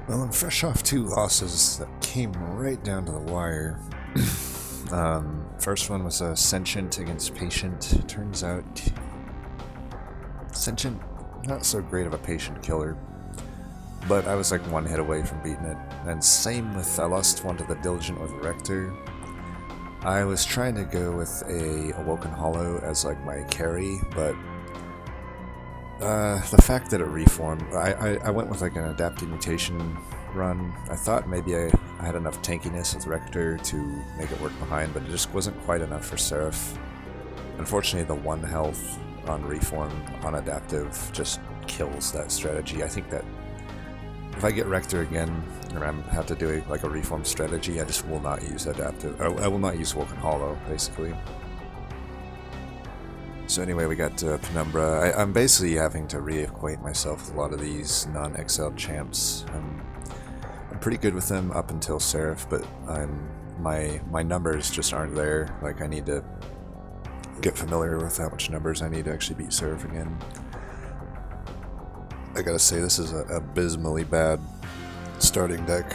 Well, I'm fresh off two losses that came right down to the wire. First one was a Sentient against Patient. Turns out, Sentient, not so great of a patient killer, but I was like one hit away from beating it. And same with, I lost one to the Diligent with Rector. I was trying to go with a Awoken Hollow as like my carry, but the fact that it reformed, I went with like an adaptive mutation run. I thought maybe I had enough tankiness with Rector to make it work behind, but it just wasn't quite enough for Seraph. Unfortunately, the 1 health on reform on adaptive just kills that strategy. I think that if I get Rector again, and I have to do like a reform strategy, I just will not use adaptive. I will not use Woken Hollow, basically. So anyway, we got Penumbra. I'm basically having to reacquaint myself with a lot of these non-exiled champs. I'm pretty good with them up until Seraph, but my numbers just aren't there. Like, I need to get familiar with how much numbers I need to actually beat Seraph again. I gotta say, this is a abysmally bad starting deck.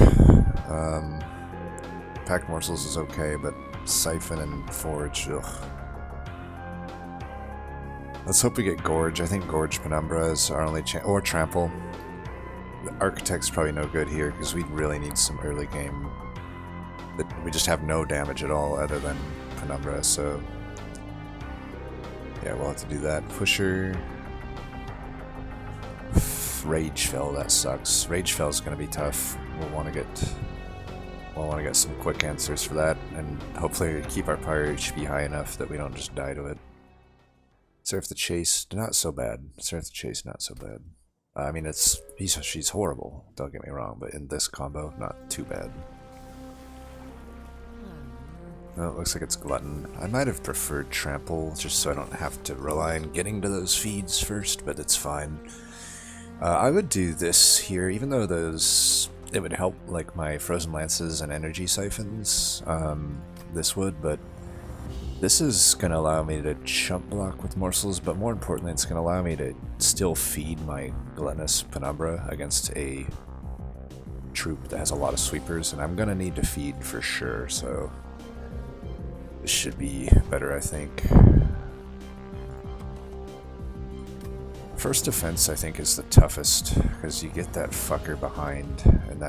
Packed Morsels is okay, but Siphon and Forge, ugh. Let's hope we get Gorge. I think Gorge Penumbra is our only chance, or Trample. The Architect's probably no good here, because we really need some early game. We just have no damage at all other than Penumbra, so yeah, we'll have to do that. Pusher. Ragefell, that sucks. Ragefell is going to be tough. We'll want to get some quick answers for that, and hopefully keep our Pyre HP high enough that we don't just die to it. Seraph the Chase, not so bad. Seraph the Chase, not so bad. I mean, she's horrible, don't get me wrong, but in this combo, not too bad. Oh, it looks like it's Glutton. I might have preferred Trample, just so I don't have to rely on getting to those feeds first, but it's fine. I would do this here, even though it would help like my Frozen Lances and Energy Siphons, this would, but this is going to allow me to chump block with Morsels, but more importantly, it's going to allow me to still feed my Gluttonous Penumbra against a troop that has a lot of sweepers, and I'm going to need to feed for sure, so this should be better, I think. First defense, I think, is the toughest, because you get that fucker behind, and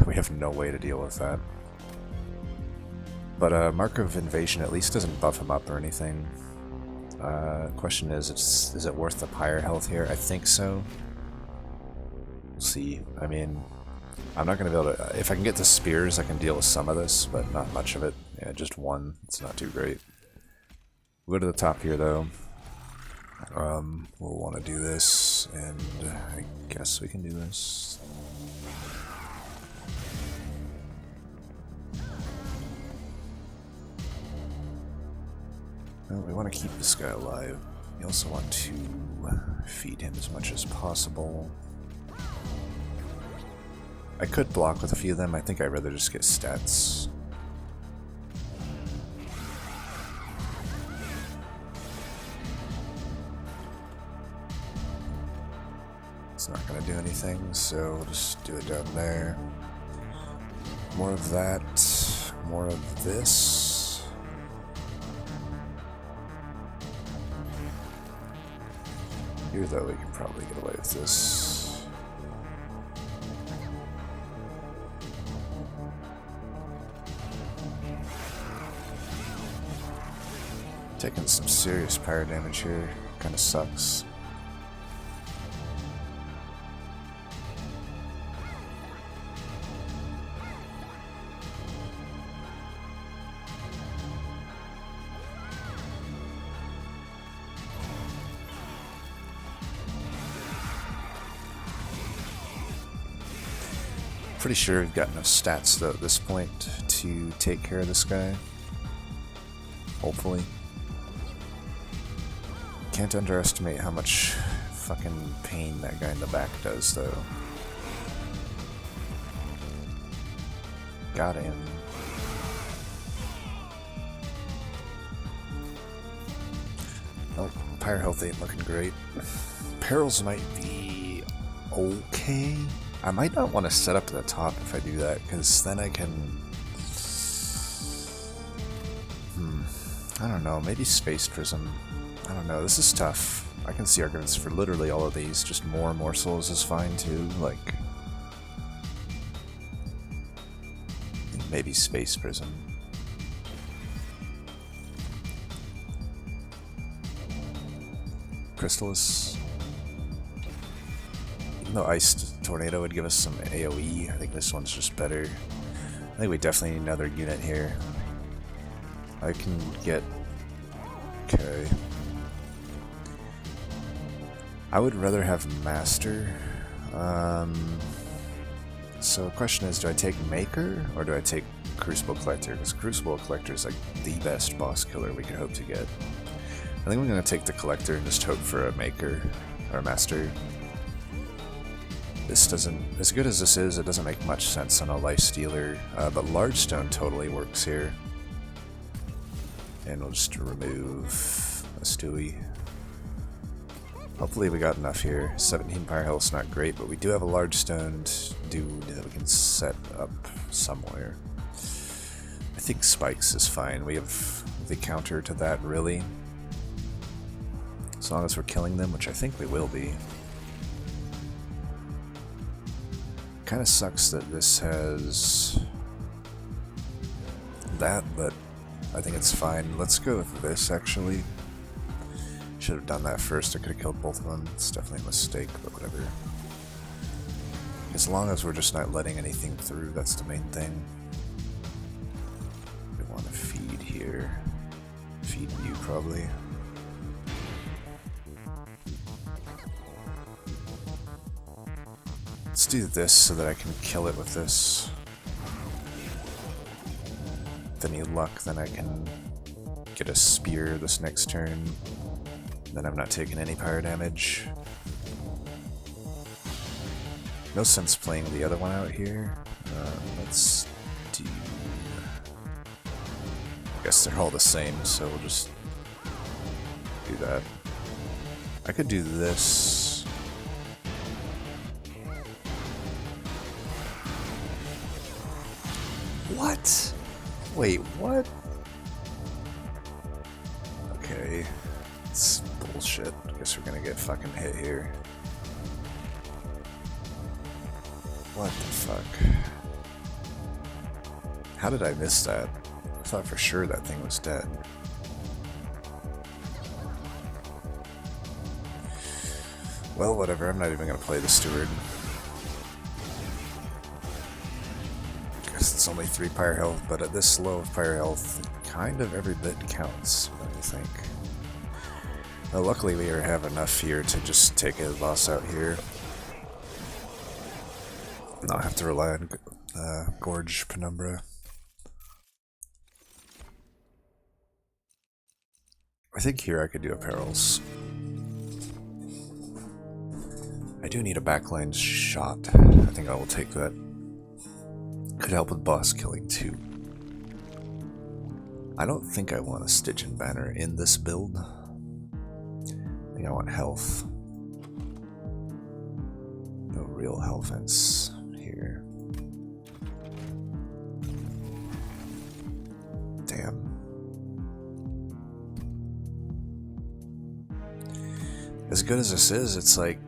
we have no way to deal with that. But Mark of Invasion at least doesn't buff him up or anything. Question is it worth the Pyre health here? I think so. We'll see. I mean, I'm not going to be able to... If I can get the Spears, I can deal with some of this, but not much of it. Yeah, just one. It's not too great. We'll go to the top here, though. We'll want to do this, and I guess we can do this. Well, we want to keep this guy alive. We also want to feed him as much as possible. I could block with a few of them. I think I'd rather just get stats. It's not going to do anything, so we'll just do it down there. More of that, more of this. Here, though, we can probably get away with this. Taking some serious Pyre damage here, kind of sucks. Pretty sure we've got enough stats though at this point to take care of this guy. Hopefully. Can't underestimate how much fucking pain that guy in the back does though. Got him. Oh, Pyre health ain't looking great. Perils might be okay. I might not want to set up at the top if I do that, because then I can... I don't know, maybe Space Prism. I don't know, this is tough. I can see arguments for literally all of these, just more morsels is fine too, like... maybe Space Prism. Crystallis. Even though Ice Tornado would give us some AoE, I think this one's just better. I think we definitely need another unit here. I can get... okay. I would rather have Master. So the question is, do I take Maker or do I take Crucible Collector? Because Crucible Collector is like the best boss killer we could hope to get. I think I'm going to take the Collector and just hope for a Maker or a Master. This doesn't, as good as this is, it doesn't make much sense on a Life Stealer, but Large Stone totally works here. And we'll just remove a Stewie. Hopefully we got enough here. 17 Fire Health's not great, but we do have a Large Stoned dude that we can set up somewhere. I think Spikes is fine. We have the counter to that, really. As long as we're killing them, which I think we will be. Kinda sucks that this has that, but I think it's fine. Let's go with this, actually. Should have done that first. I could have killed both of them. It's definitely a mistake, but whatever. As long as we're just not letting anything through, that's the main thing. We want to feed here. Feed you, probably. Let's do this so that I can kill it with this. With any luck, then I can get a spear this next turn. Then I'm not taking any fire damage. No sense playing the other one out here. Let's do... I guess they're all the same, so we'll just do that. I could do this. What? Wait, what? Okay. It's bullshit. I guess we're gonna get fucking hit here. What the fuck? How did I miss that? I thought for sure that thing was dead. Well, whatever. I'm not even gonna play the Steward. Guess it's only 3 fire health, but at this low of fire health, kind of every bit counts, I think. Well, luckily we have enough here to just take a boss out here. Not have to rely on Gorge Penumbra. I think here I could do a Perils. I do need a backline shot. I think I will take that. Could help with boss killing too. I don't think I want a Stygian Banner in this build. I think I want health. No real health fence here. Damn. As good as this is, it's like...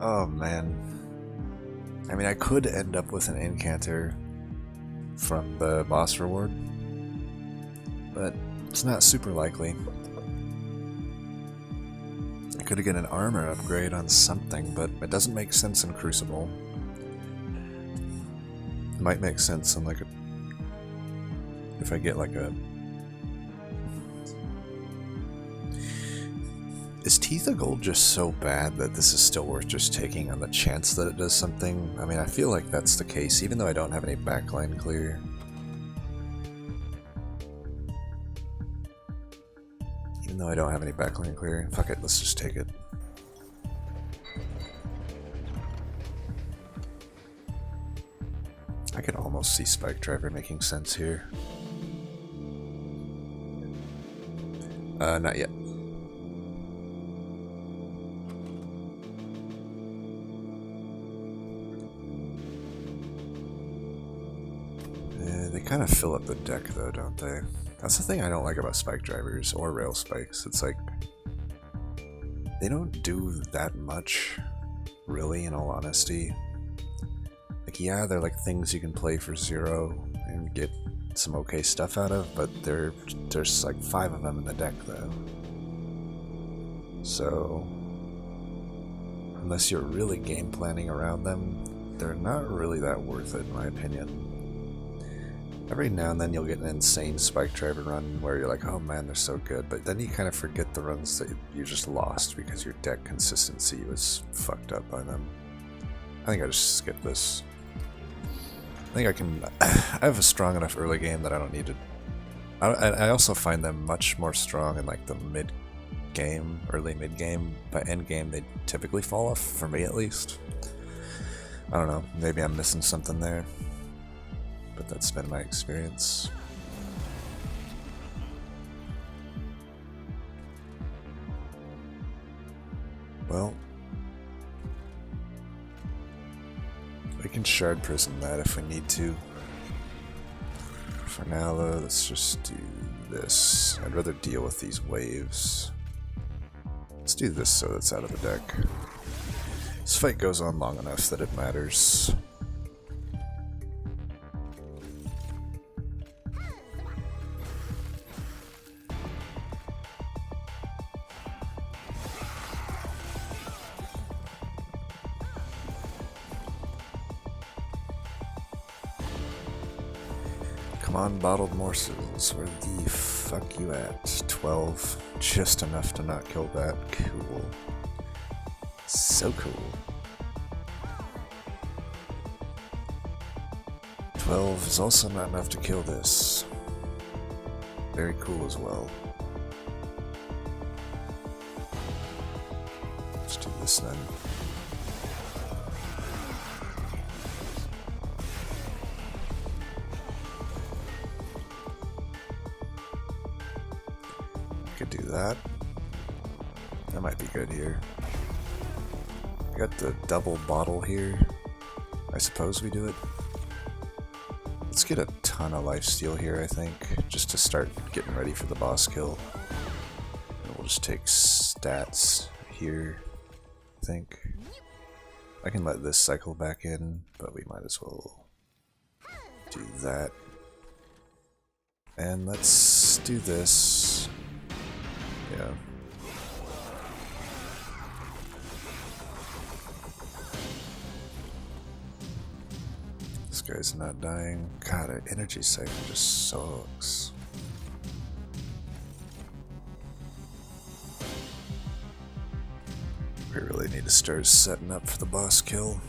oh man. I mean, I could end up with an Incanter from the boss reward, but it's not super likely. I could get an armor upgrade on something, but it doesn't make sense in Crucible. It might make sense in like a... if I get like a... Is Teeth of Gold just so bad that this is still worth just taking on the chance that it does something? I mean, I feel like that's the case, even though I don't have any backline clear. Even though I don't have any backline clear. Fuck it, let's just take it. I can almost see Spike Driver making sense here. Not yet. They kind of fill up the deck though, don't they? That's the thing I don't like about spike drivers or rail spikes. It's like they don't do that much, really, in all honesty. Like, yeah, they're like things you can play for 0 and get some okay stuff out of, but there's like 5 of them in the deck though. So unless you're really game planning around them, they're not really that worth it in my opinion. Every now and then you'll get an insane spike driver run where you're like, oh man, they're so good, but then you kind of forget the runs that you just lost because your deck consistency was fucked up by them. I think I just skip this. I think I can... I have a strong enough early game that I don't need to... I also find them much more strong in like the mid-game, early mid-game. By end-game, they typically fall off, for me at least. I don't know, maybe I'm missing something there. But that's been my experience. Well, we can shard prison that if we need to. For now though, let's just do this. I'd rather deal with these waves. Let's do this so it's out of the deck. This fight goes on long enough that it matters. Come on, bottled morsels, where the fuck you at? 12, just enough to not kill that. Cool. So cool. 12 is also not enough to kill this. Very cool as well. Let's do this then. Could do that. That might be good here. Got the double bottle here. I suppose we do it. Let's get a ton of lifesteal here, I think, just to start getting ready for the boss kill. And we'll just take stats here, I think. I can let this cycle back in, but we might as well do that. And let's do this. Yeah. This guy's not dying. God, our energy cycle just sucks. We really need to start setting up for the boss kill.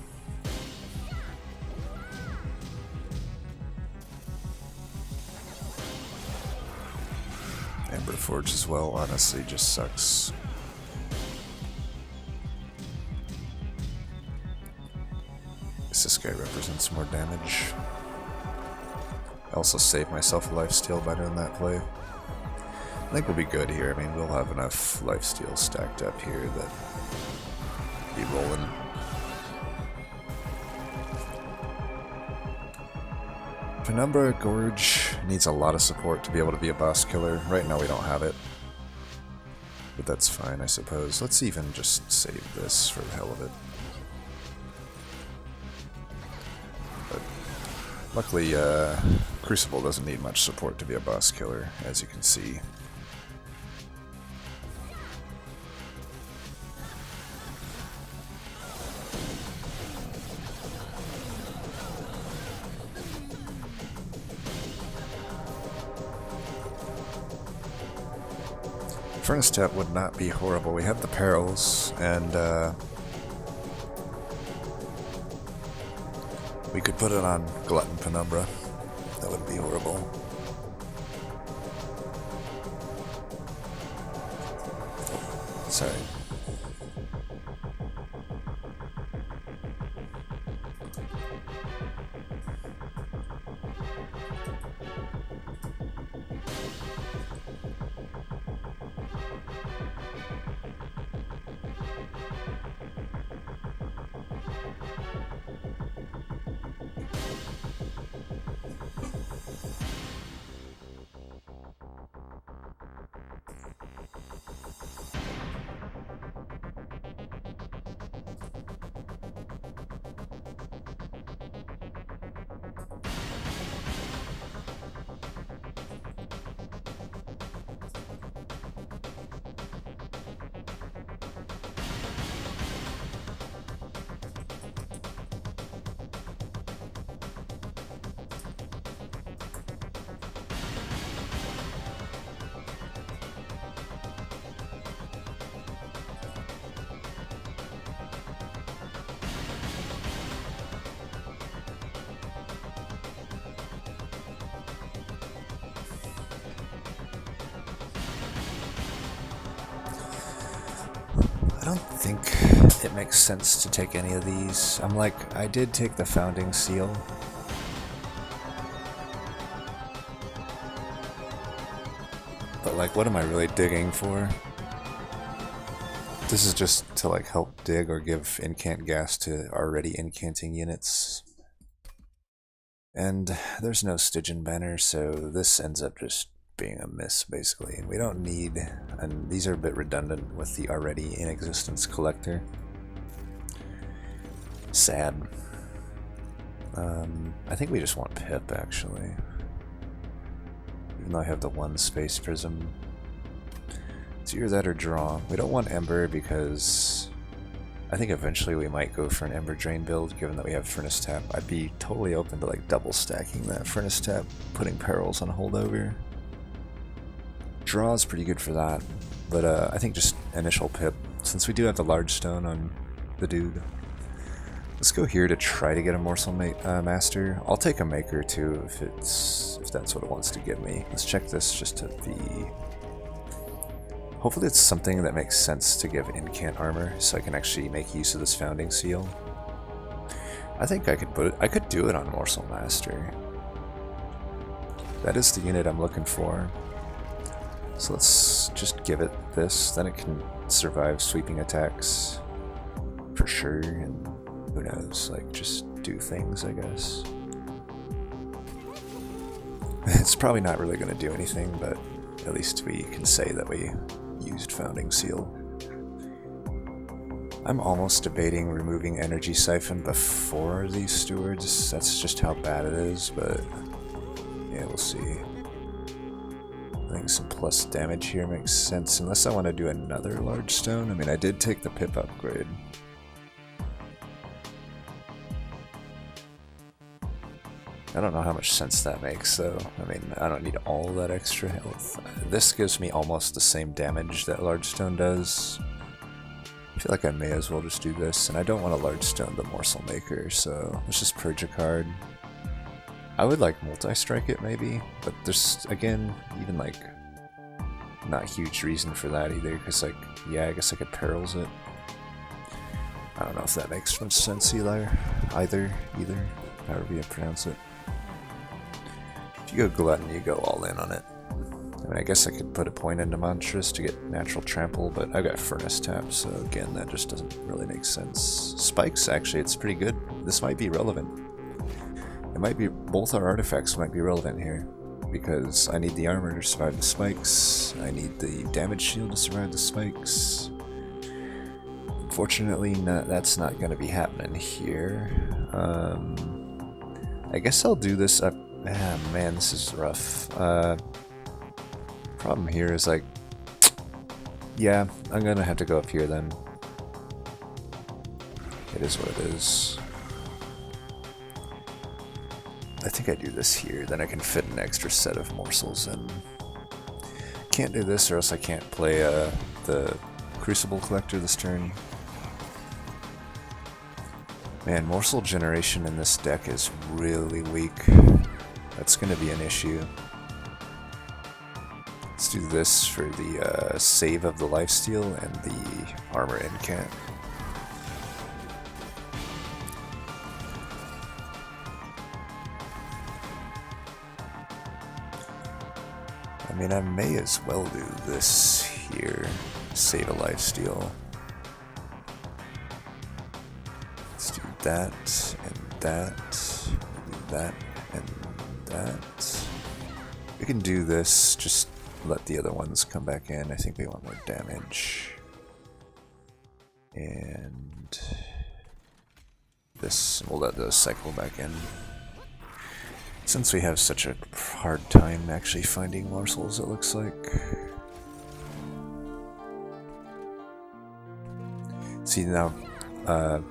Ember Forge as well, honestly, just sucks. Guess this guy represents more damage. I also saved myself a lifesteal by doing that play. I think we'll be good here. I mean, we'll have enough lifesteal stacked up here that be rolling. Penumbra Gorge needs a lot of support to be able to be a boss killer. Right now we don't have it. But that's fine, I suppose. Let's even just save this for the hell of it. But luckily, Crucible doesn't need much support to be a boss killer, as you can see. Furnace Tap would not be horrible. We have the perils, and we could put it on Glutton Penumbra. That wouldn't be horrible. Sorry. don't think it makes sense to take any of these. I'm like, I did take the founding seal. But like, what am I really digging for? This is just to like help dig or give incant gas to already incanting units. And there's no Stygian banner, so this ends up just being a miss, basically. And we don't need, and these are a bit redundant with the already in existence collector. Sad. I think we just want Pip, actually. Even though I have the one space prism. It's either that or draw. We don't want Ember because I think eventually we might go for an Ember Drain build, given that we have Furnace Tap. I'd be totally open to like double stacking that Furnace Tap, putting Perils on holdover. Draw is pretty good for that, but I think just initial Pip, since we do have the large stone on the dude. Let's go here to try to get a Morsel Master. I'll take a Maker too if that's what it wants to give me. Let's check this just to be... Hopefully it's something that makes sense to give incant armor, so I can actually make use of this founding seal. I think I could do it on Morsel Master. That is the unit I'm looking for. So let's just give it this, then it can survive sweeping attacks for sure, and who knows, like just do things, I guess. It's probably not really going to do anything, but at least we can say that we used Founding Seal. I'm almost debating removing Energy Siphon before these stewards. That's just how bad it is, but yeah, we'll see. I think some plus damage here makes sense, unless I want to do another large stone. I mean, I did take the Pip upgrade. I don't know how much sense that makes, though. I mean, I don't need all that extra health. This gives me almost the same damage that large stone does. I feel like I may as well just do this, and I don't want a large stone the Morsel Maker, so let's just purge a card. I would like multi-strike it maybe, but there's, again, even like, not a huge reason for that either, because like, yeah, I guess I could Perils it. I don't know if that makes much sense either, however you pronounce it. If you go Glutton, you go all in on it. I mean, I guess I could put a point into Mantras to get natural trample, but I've got Furnace Tap, so again, that just doesn't really make sense. Spikes, actually, it's pretty good. This might be relevant. It might be, both our artifacts might be relevant here, because I need the armor to survive the spikes, I need the damage shield to survive the spikes. Unfortunately, that's not going to be happening here. I guess I'll do this up. Ah, man, this is rough. Problem here is like, yeah, I'm gonna have to go up here then. It is what it is. I think I do this here, then I can fit an extra set of morsels in. Can't do this or else I can't play the Crucible Collector this turn. Man, morsel generation in this deck is really weak. That's going to be an issue. Let's do this for the save of the lifesteal and the armor incant. I mean, I may as well do this here. Save a lifesteal. Let's do that, and that, and that, and that. We can do this, just let the other ones come back in. I think we want more damage. And this, we'll let those cycle back in. Since we have such a hard time actually finding morsels, it looks like. See now,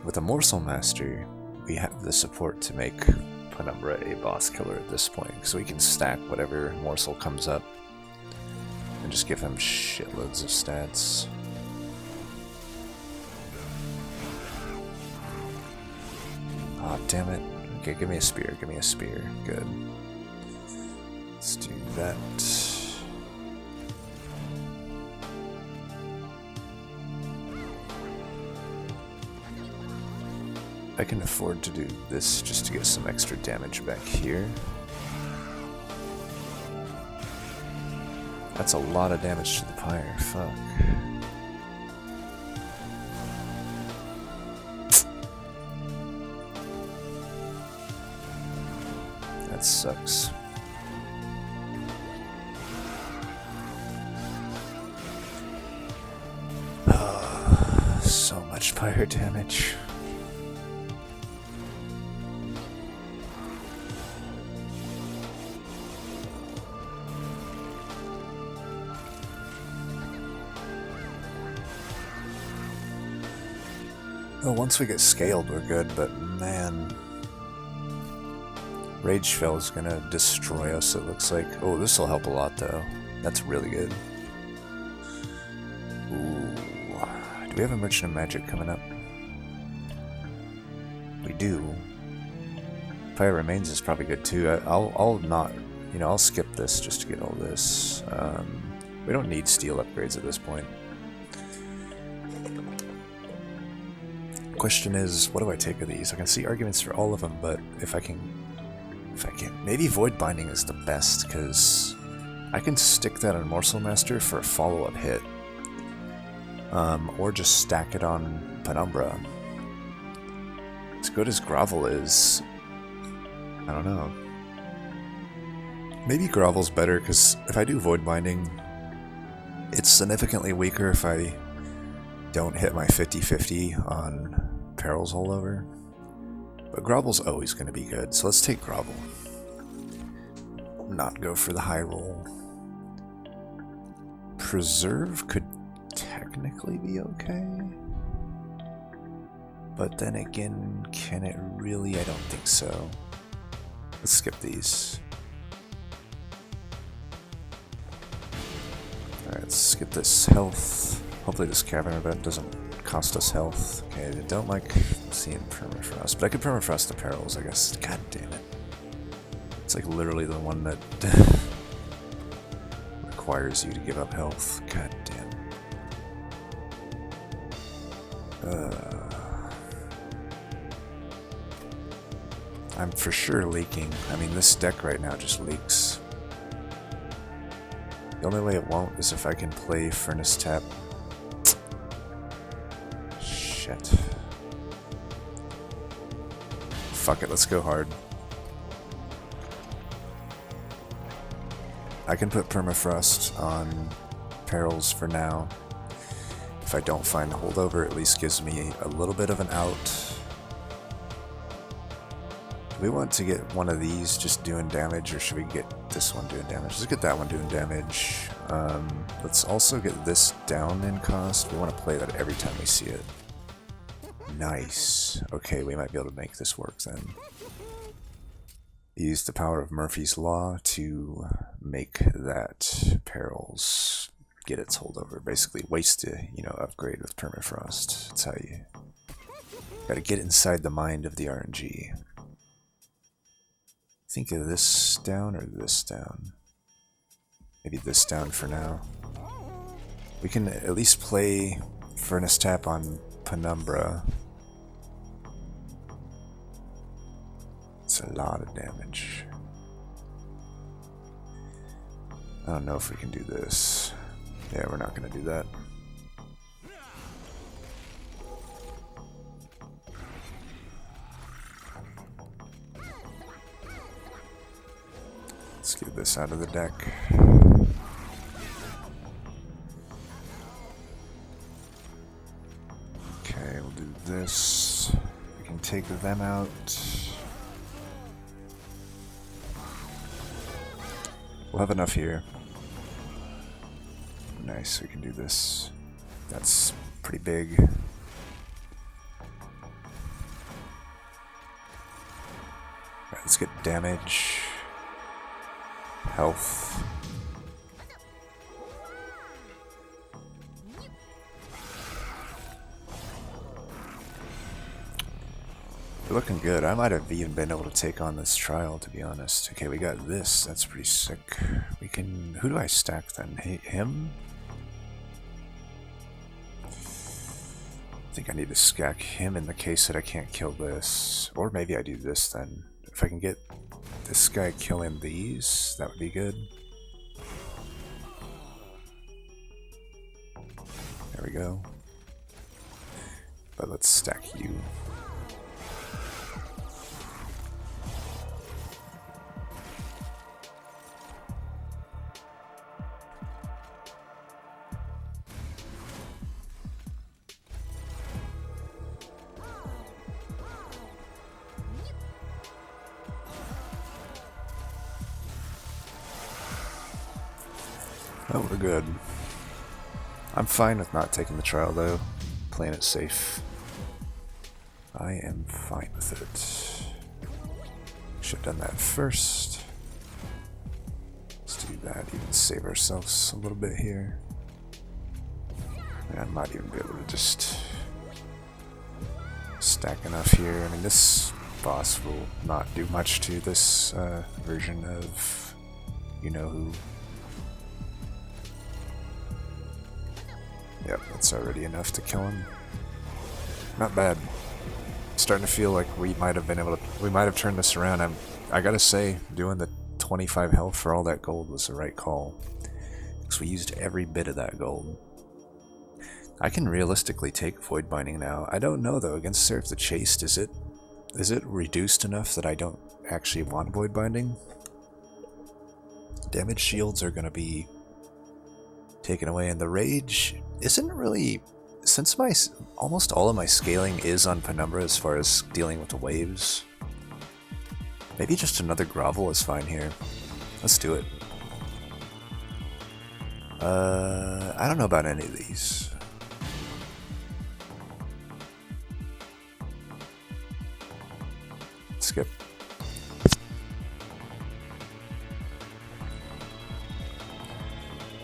with a Morsel Master, we have the support to make Penumbra a boss killer at this point, so we can stack whatever morsel comes up and just give him shitloads of stats. Aw, oh, damn it. Okay, give me a spear, give me a spear. Good. Let's do that. I can afford to do this just to get some extra damage back here. That's a lot of damage to the pyre, fuck. That sucks. So much pyre damage. Oh, once we get scaled, we're good, but man. Rage Fell is gonna destroy us, it looks like. Oh, this will help a lot, though. That's really good. Ooh. Do we have a Merchant of Magic coming up? We do. Fire Remains is probably good, too. I'll not... You know, I'll skip this just to get all this. We don't need steel upgrades at this point. Question is, what do I take of these? I can see arguments for all of them, but if I can, maybe Void Binding is the best, because I can stick that on Morsel Master for a follow-up hit, or just stack it on Penumbra. As good as Grovel is, I don't know. Maybe Grovel's better, because if I do Void Binding, it's significantly weaker if I don't hit my 50-50 on Peril's Holdover. But Grovel's always going to be good, so let's take Grovel. Not go for the high roll. Preserve could technically be okay. But then again, can it really? I don't think so. Let's skip these. Alright, let's get this health. Hopefully this Cavern event doesn't cost us health. Okay, I don't like seeing Permafrost, but I could Permafrost the Perils, I guess. God damn it. It's like literally the one that requires you to give up health. God damn. I'm for sure leaking. I mean, this deck right now just leaks. The only way it won't is if I can play Furnace Tap. Shit. Fuck it, let's go hard. I can put Permafrost on Perils for now. If I don't find Holdover, it at least gives me a little bit of an out. Do we want to get one of these just doing damage, or should we get this one doing damage? Let's get that one doing damage. Let's also get this down in cost. We want to play that every time we see it. Nice. Okay, we might be able to make this work then. Use the power of Murphy's Law to make that Perils get its holdover. Basically, waste the, upgrade with Permafrost. That's how you gotta get inside the mind of the RNG. Think of this down or this down? Maybe this down for now. We can at least play Furnace Tap on Penumbra. It's a lot of damage. I don't know if we can do this. Yeah, we're not going to do that. Let's get this out of the deck. Okay, we'll do this. We can take them out. We'll have enough here. Nice, we can do this. That's pretty big. Alright, let's get damage. Health. We're looking good. I might have even been able to take on this trial, to be honest. Okay, we got this. That's pretty sick. We can... Who do I stack then? Him? I think I need to scack him in the case that I can't kill this. Or maybe I do this then. If I can get this guy killing these, that would be good. There we go. But let's stack you. Oh, we're good. I'm fine with not taking the trial though. Playing it safe. I am fine with it. Should have done that first. Let's do that, even save ourselves a little bit here. And I might even be able to just stack enough here. I mean, this boss will not do much to this version of you-know-who. Yep, that's already enough to kill him. Not bad. Starting to feel like we might have turned this around. I gotta say, doing the 25 health for all that gold was the right call. Because we used every bit of that gold. I can realistically take Void Binding now. I don't know though, against Seraph the Chaste, is it reduced enough that I don't actually want Void Binding? Damage shields are gonna be taken away, and the rage isn't really, since almost all of my scaling is on Penumbra as far as dealing with the waves. Maybe just another grovel is fine here. Let's do it. I don't know about any of these. Skip.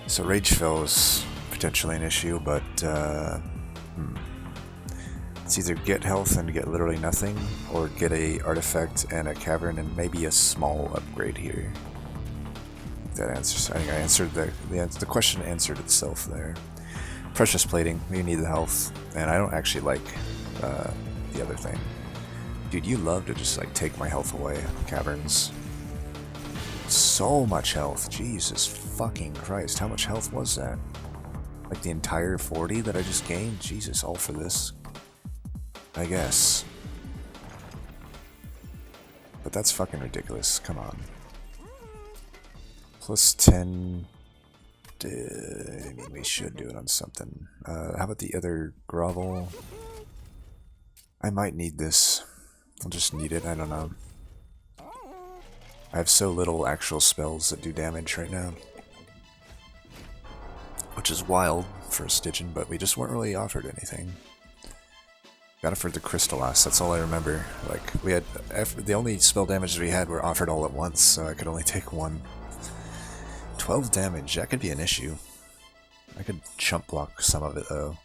So Rage Fell is potentially an issue, but it's either get health and get literally nothing, or get a artifact and a cavern and maybe a small upgrade here. That answers. I think I answered the question answered itself there. Precious plating. We need the health, and I don't actually like the other thing. Dude, you love to just like take my health away. Caverns. So much health. Jesus fucking Christ. How much health was that? Like the entire 40 that I just gained? Jesus, all for this. I guess. But that's fucking ridiculous. Come on. Plus 10. I mean, we should do it on something. How about the other grovel? I might need this. I'll just need it. I don't know. I have so little actual spells that do damage right now. Which is wild for a Stygian, but we just weren't really offered anything. Got it for the Crystallas, that's all I remember. Like, we had, the only spell damages we had were offered all at once, so I could only take one. 12 damage, that could be an issue. I could chump block some of it though.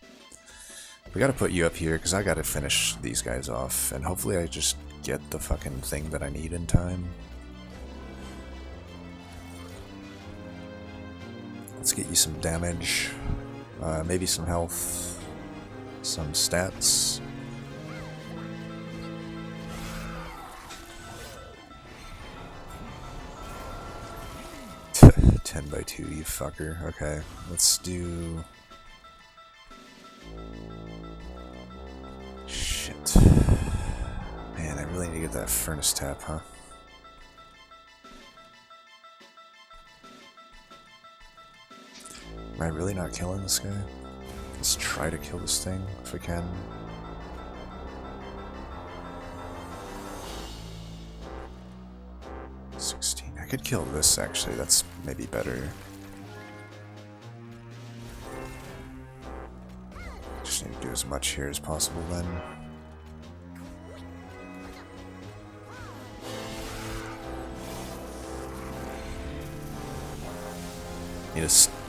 We gotta put you up here, because I gotta finish these guys off, and hopefully I just get the fucking thing that I need in time. Let's get you some damage, maybe some health, some stats. Ten by 2, you fucker. Okay, let's do... Shit. Man, I really need to get that furnace tap, huh? Am I really not killing this guy? Let's try to kill this thing, if we can. I could kill this, actually. That's maybe better. Just need to do as much here as possible, then.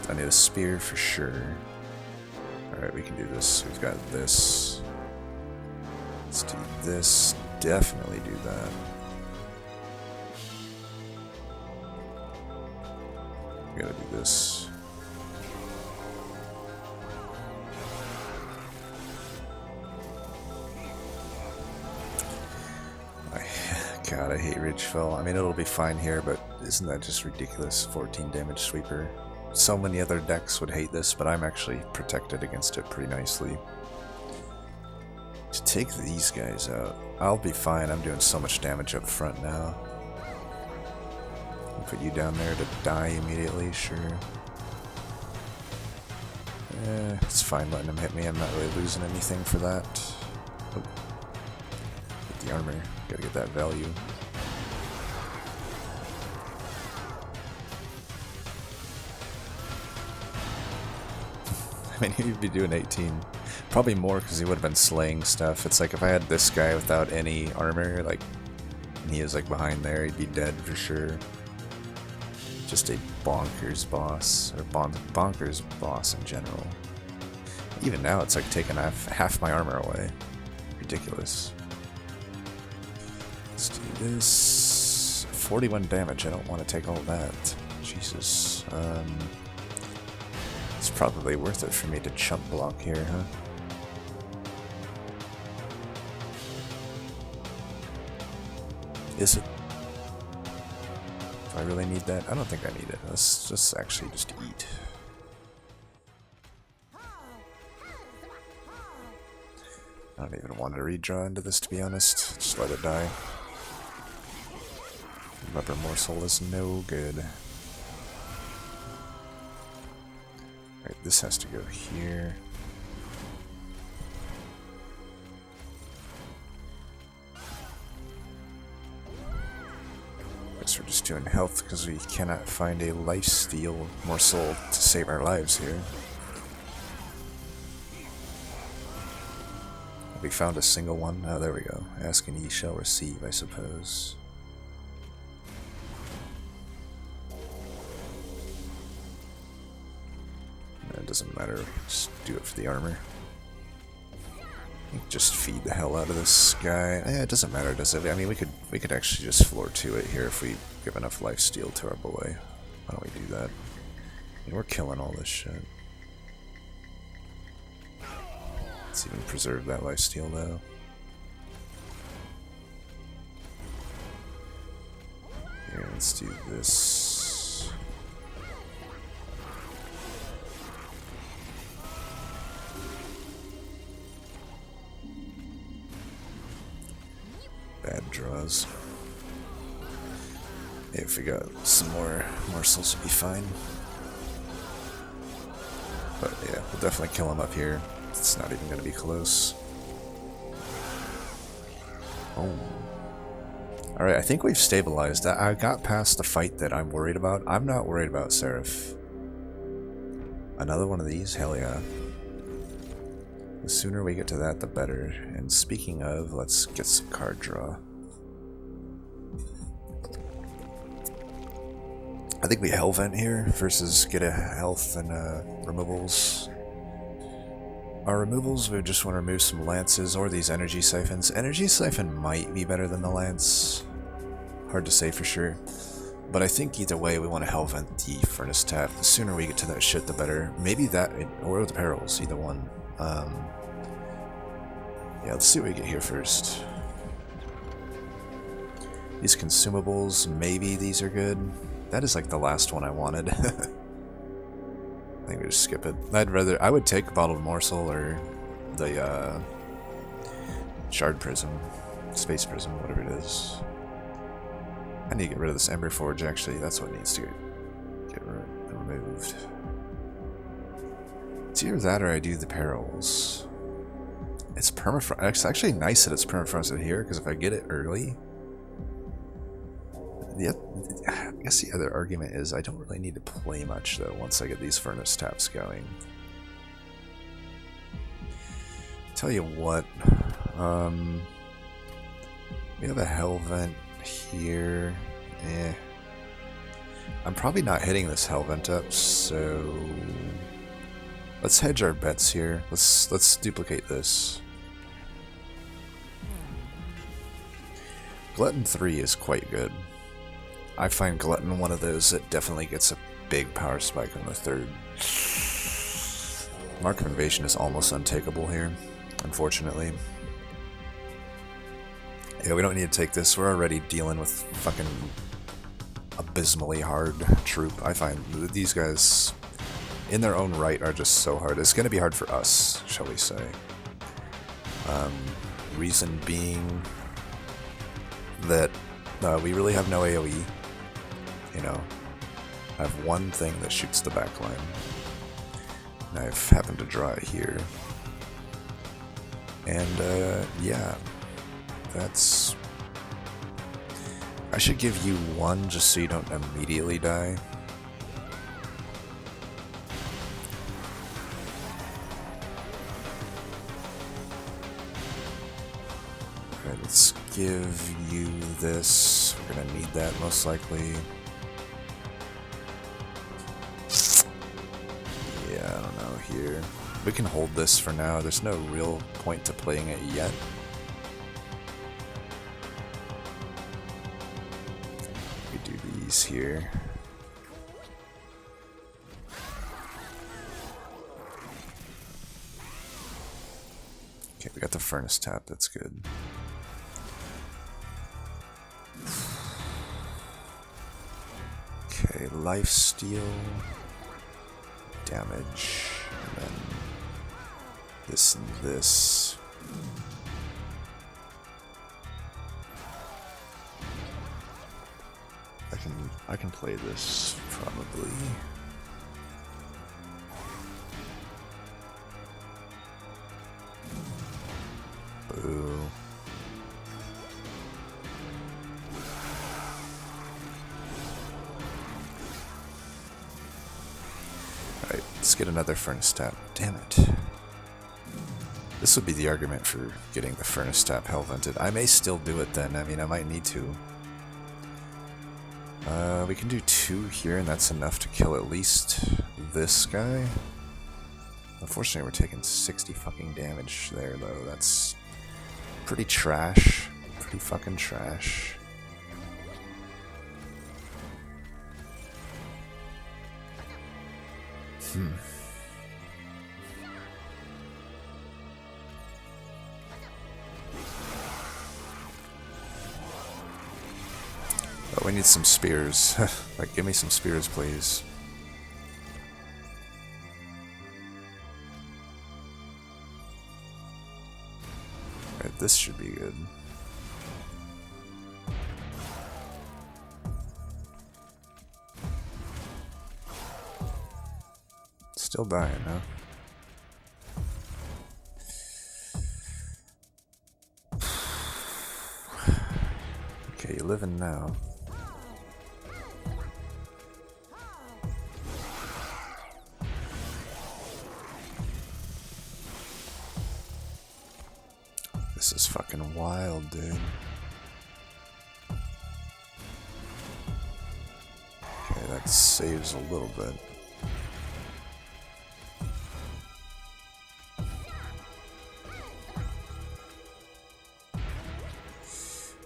I need a spear for sure. Alright, we can do this. We've got this. Let's do this. Definitely do that. We gotta do this. God, I hate Ridgefell. I mean, it'll be fine here, but isn't that just ridiculous? 14 damage sweeper. So many other decks would hate this, but I'm actually protected against it pretty nicely. To take these guys out, I'll be fine. I'm doing so much damage up front now. I'll put you down there to die immediately, sure. It's fine letting him hit me. I'm not really losing anything for that. Oh. Get the armor. Gotta get that value. I mean, he'd be doing 18. Probably more because he would have been slaying stuff. It's like if I had this guy without any armor, like, and he was like behind there, he'd be dead for sure. Just a bonkers boss, or bonkers boss in general. Even now, it's like taking half my armor away. Ridiculous. Let's do this. 41 damage. I don't want to take all that. Jesus. It's probably worth it for me to chump block here, huh? Is it? Do I really need that? I don't think I need it. Let's just actually just eat. I don't even want to redraw into this, to be honest. Just let it die. Rubber morsel is no good. Right, this has to go here. Guess we're just doing health because we cannot find a lifesteal morsel to save our lives here. Have we found a single one? Oh, there we go. Ask and ye shall receive, I suppose. It doesn't matter, just do it for the armor. Just feed the hell out of this guy. It doesn't matter, does it? I mean, we could actually just floor 2 it here if we give enough lifesteal to our boy. Why don't we do that? I mean, we're killing all this shit. Let's even preserve that lifesteal though. Here, let's do this. Bad draws. If we got some more morsels, would be fine. But yeah, we'll definitely kill him up here. It's not even going to be close. Oh. Alright, I think we've stabilized. I got past the fight that I'm worried about. I'm not worried about Seraph. Another one of these? Hell yeah. The sooner we get to that, the better. And speaking of, let's get some card draw. I think we Hellvent here versus get a health and removals. Our removals, we just want to remove some lances or these energy siphons. Energy siphon might be better than the lance. Hard to say for sure. But I think either way, we want to Hellvent the furnace tap. The sooner we get to that shit, the better. Maybe that, or the perils, either one. Yeah, let's see what we get here first. These consumables, maybe these are good. That is like the last one I wanted. I think we just skip it. I would take Bottled Morsel or the Shard Prism, Space Prism, whatever it is. I need to get rid of this Ember Forge, actually. That's what needs to get removed. It's either that or I do the Perils. It's permafrost. It's actually nice that it's permafrosted here, because if I get it early... I guess the other argument is I don't really need to play much, though, once I get these furnace taps going. Tell you what, we have a Hellvent here. I'm probably not hitting this Hellvent up, so let's hedge our bets here. Let's duplicate this. Glutton 3 is quite good. I find Glutton one of those that definitely gets a big power spike on the 3rd. Mark of Invasion is almost untakeable here, unfortunately. Yeah, we don't need to take this. We're already dealing with fucking abysmally hard troop. I find these guys, in their own right, are just so hard. It's going to be hard for us, shall we say. Reason being that we really have no AoE. You know, I have one thing that shoots the backline. And I've happened to draw it here. And, yeah. That's... I should give you one just so you don't immediately die. Alright, let's give you this. We're gonna need that most likely. Yeah, I don't know here. We can hold this for now. There's no real point to playing it yet. Here. Okay, we got the furnace tap, that's good. Okay, lifesteal, damage, and then this and this. I can play this, probably. Boo. Alright, let's get another furnace tap. Damn it. This would be the argument for getting the furnace tap hell vented. I may still do it then, I mean, I might need to. We can do 2 here, and that's enough to kill at least this guy. Unfortunately, we're taking 60 fucking damage there, though. That's pretty trash. Pretty fucking trash. Oh, we need some spears. Like, give me some spears, please. Alright, this should be good. Still dying, huh? Okay, you're living now. This is fucking wild, dude. Okay, that saves a little bit.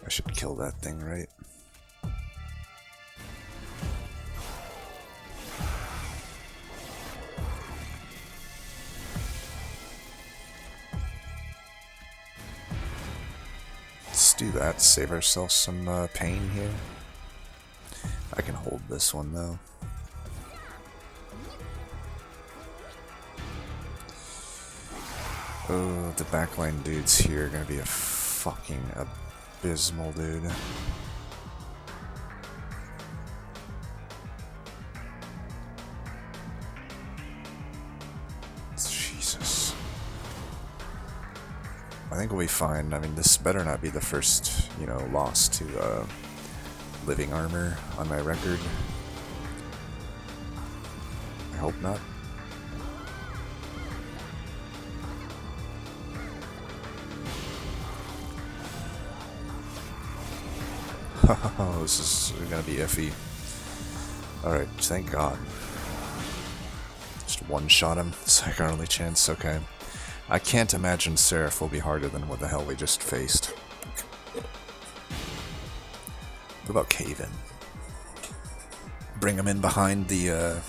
I should kill that thing, right? Let's do that, save ourselves some pain here. I can hold this one though. Oh, the backline dudes here are gonna be a fucking abysmal, dude. Jesus. I think we'll be fine. I mean, this better not be the first, you know, loss to living armor on my record. I hope not. Oh, this is gonna be iffy. Alright, thank God. Just one-shot him. It's like our only chance, okay. I can't imagine Seraph will be harder than what the hell we just faced. What about Cave-In? Bring him in behind the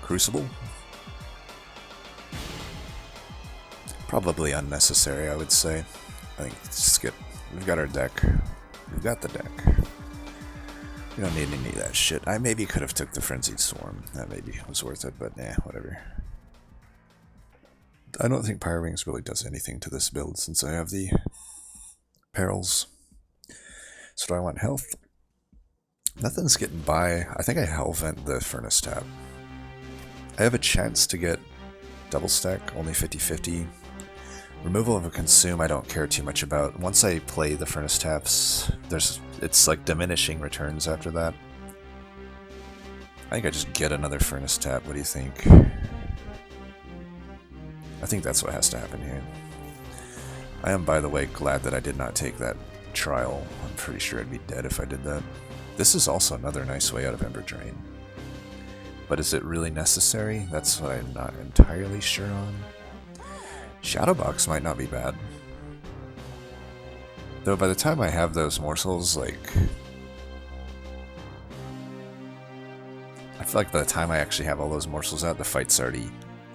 Crucible? Probably unnecessary, I would say. I think skip. We've got our deck. We've got the deck. We don't need any of that shit. I maybe could have took the Frenzied Swarm. That maybe was worth it, but nah, whatever. I don't think Pyro Wings really does anything to this build since I have the perils. So do I want health? Nothing's getting by. I think I Hellvent the Furnace Tap. I have a chance to get double stack, only 50-50. Removal of a consume I don't care too much about. Once I play the Furnace Taps, it's like diminishing returns after that. I think I just get another Furnace Tap. What do you think? I think that's what has to happen here. I am, by the way, glad that I did not take that trial. I'm pretty sure I'd be dead if I did that. This is also another nice way out of Ember Drain. But is it really necessary? That's what I'm not entirely sure on. Shadowbox might not be bad. Though by the time I have those morsels, like... I feel like by the time I actually have all those morsels out, the fight's already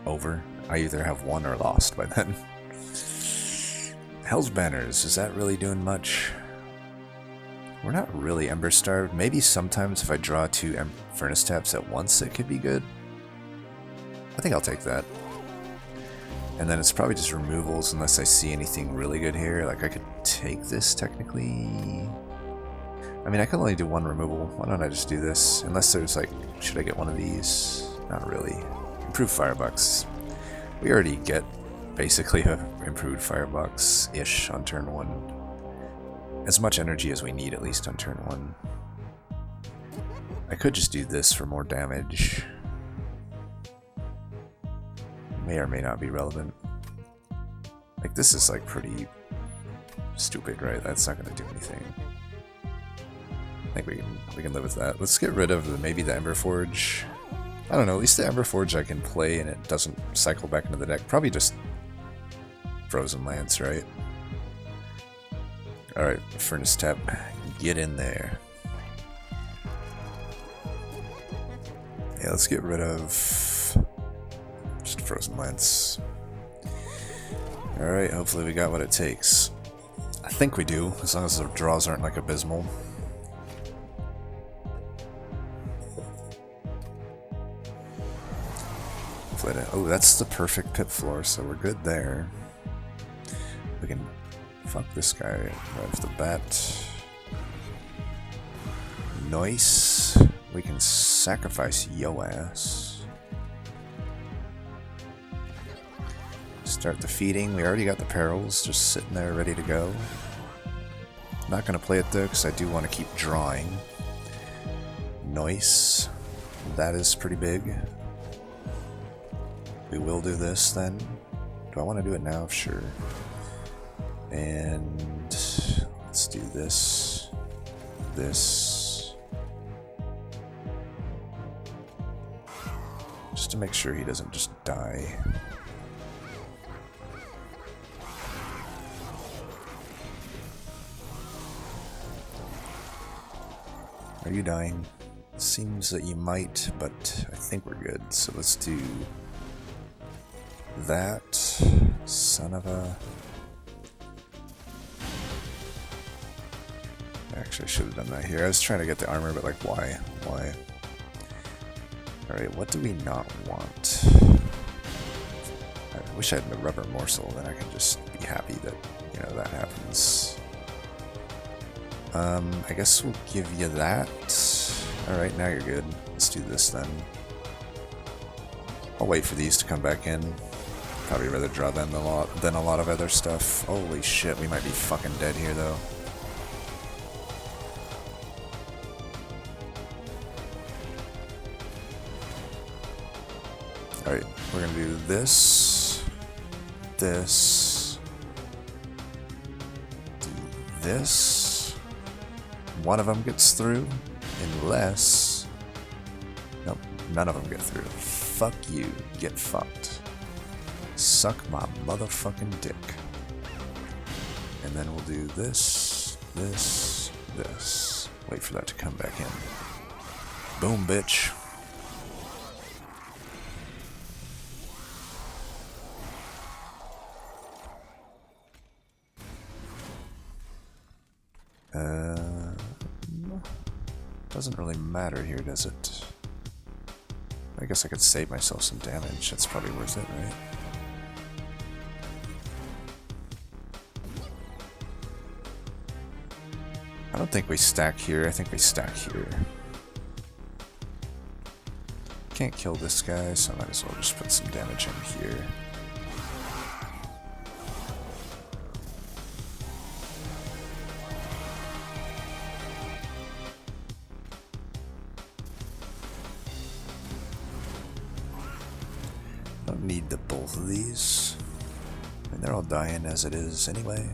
over. I either have won or lost by then. Hell's Banners, is that really doing much? We're not really Ember Starved. Maybe sometimes if I draw 2 Furnace Taps at once, it could be good. I think I'll take that. And then it's probably just removals unless I see anything really good here. Like, I could take this, technically. I mean, I can only do 1 removal. Why don't I just do this? Unless there's, like, should I get one of these? Not really. Improved Firebox. We already get, basically, a improved Firebox-ish on turn 1. As much energy as we need, at least, on turn 1. I could just do this for more damage. May or may not be relevant. Like, this is, like, pretty stupid, right? That's not going to do anything. I think we can live with that. Let's get rid of maybe the Ember Forge. I don't know, at least the Ember Forge I can play and it doesn't cycle back into the deck. Probably just Frozen Lance, right? Alright, Furnace Tap, get in there. Yeah, let's get rid of just Frozen Lance. Alright, hopefully we got what it takes. I think we do, as long as the draws aren't like abysmal. Oh, that's the perfect pit floor, so we're good there. We can fuck this guy right off the bat. Nice. We can sacrifice yo ass. Start the feeding. We already got the perils just sitting there ready to go. Not going to play it though because I do want to keep drawing. Nice. That is pretty big. We will do this then. Do I want to do it now? Sure. And let's do this. This. Just to make sure he doesn't just die. Are you dying? Seems that you might, but I think we're good. So let's do that. Son of a... Actually, I should have done that here. I was trying to get the armor, but like, why? Why? Alright, what do we not want? I wish I had a rubber morsel, then I could just be happy that, you know, that happens. I guess we'll give you that. Alright, now you're good. Let's do this then. I'll wait for these to come back in. Probably rather draw them than a lot of other stuff. Holy shit, we might be fucking dead here though. Alright, we're gonna do this, this, do this. One of them gets through, unless... Nope, none of them get through. Fuck you, get fucked. Suck my motherfucking dick. And then we'll do this, this, this. Wait for that to come back in. Boom, bitch. Doesn't really matter here, does it? I guess I could save myself some damage. That's probably worth it, right? I don't think we stack here. I think we stack here. Can't kill this guy, so I might as well just put some damage in here. Don't need the both of these. I mean, they're all dying as it is anyway.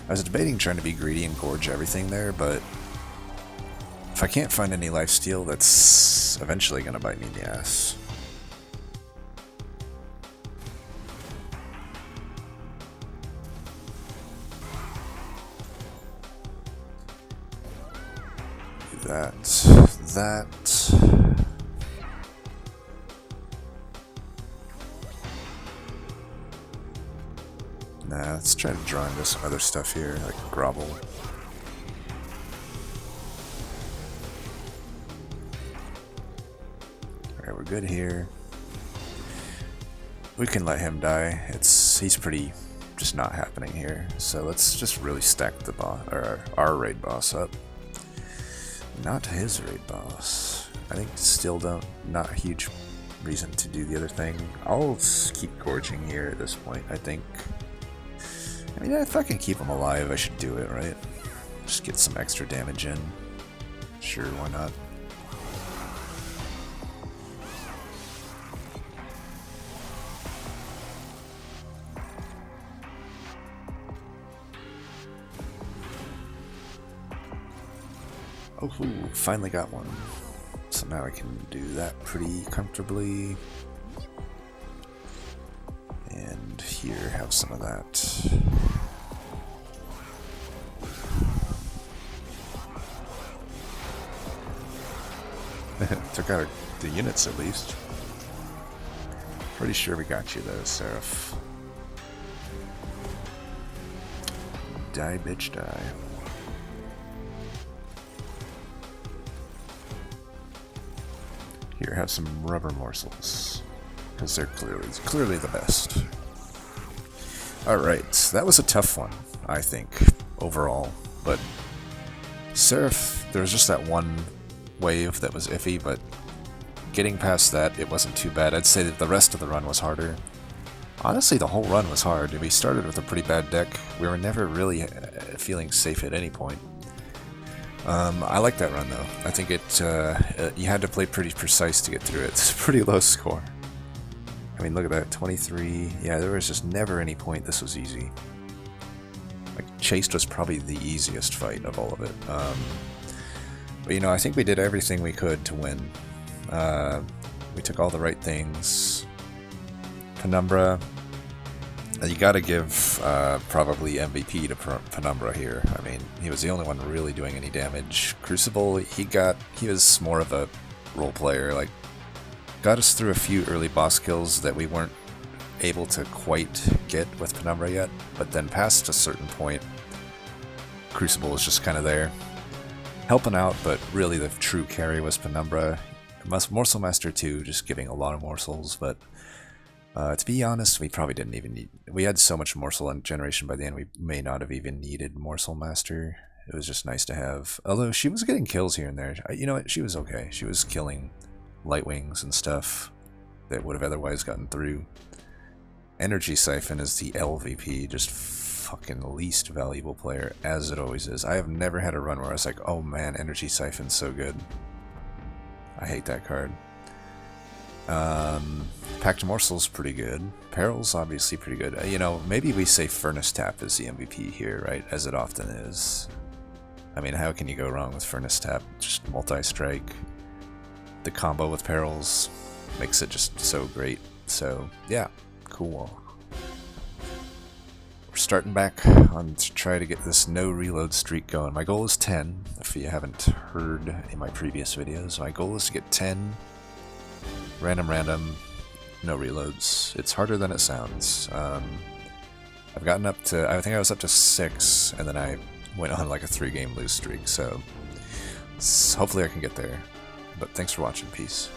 I was debating trying to be greedy and gorge everything there, but if I can't find any lifesteal, that's eventually going to bite me in the ass. That. Nah, let's try to draw into some other stuff here, like Grovel. Alright, we're good here. We can let him die. He's pretty just not happening here. So let's just really stack the boss, or our raid boss up. Not his raid boss. I think still not a huge reason to do the other thing. I'll keep gorging here at this point, I think. I mean, if I can keep him alive, I should do it, right? Just get some extra damage in. Sure, why not? Oh, finally got one. So now I can do that pretty comfortably. And here, have some of that. Took out the units at least. Pretty sure we got you though, Seraph. Die, bitch, die. Here, have some rubber morsels, because they're clearly the best. Alright, that was a tough one, I think, overall. But Seraph, there was just that one wave that was iffy, but getting past that, it wasn't too bad. I'd say that the rest of the run was harder. Honestly, the whole run was hard. We started with a pretty bad deck. We were never really feeling safe at any point. I like that run though. I think you had to play pretty precise to get through it. It's a pretty low score. I mean, look at that, 23. Yeah, there was just never any point this was easy. Like, Chased was probably the easiest fight of all of it. But you know, I think we did everything we could to win. We took all the right things. Penumbra, you gotta give probably MVP to Penumbra here. I mean, he was the only one really doing any damage. Crucible, he was more of a role player, like, got us through a few early boss kills that we weren't able to quite get with Penumbra yet, but then past a certain point, Crucible was just kind of there, helping out, but really the true carry was Penumbra. Morsel Master 2, just giving a lot of morsels, but to be honest, we probably didn't even need... We had so much morsel in Generation by the end, we may not have even needed Morsel Master. It was just nice to have. Although she was getting kills here and there. You know what? She was okay. She was killing Lightwings and stuff that would have otherwise gotten through. Energy Siphon is the LVP, just fucking least valuable player, as it always is. I have never had a run where I was like, oh man, Energy Siphon's so good. I hate that card. Packed Morsel's pretty good. Peril's obviously pretty good. You know, maybe we say Furnace Tap is the MVP here, right? As it often is. I mean, how can you go wrong with Furnace Tap? Just multi-strike. The combo with Perils makes it just so great. So, yeah, cool. We're starting back on to try to get this no reload streak going. My goal is 10. If you haven't heard in my previous videos, my goal is to get 10 Random, no reloads. It's harder than it sounds. I've gotten up to, I think I was up to 6, and then I went on like a 3-game lose streak, so hopefully I can get there. But thanks for watching, peace.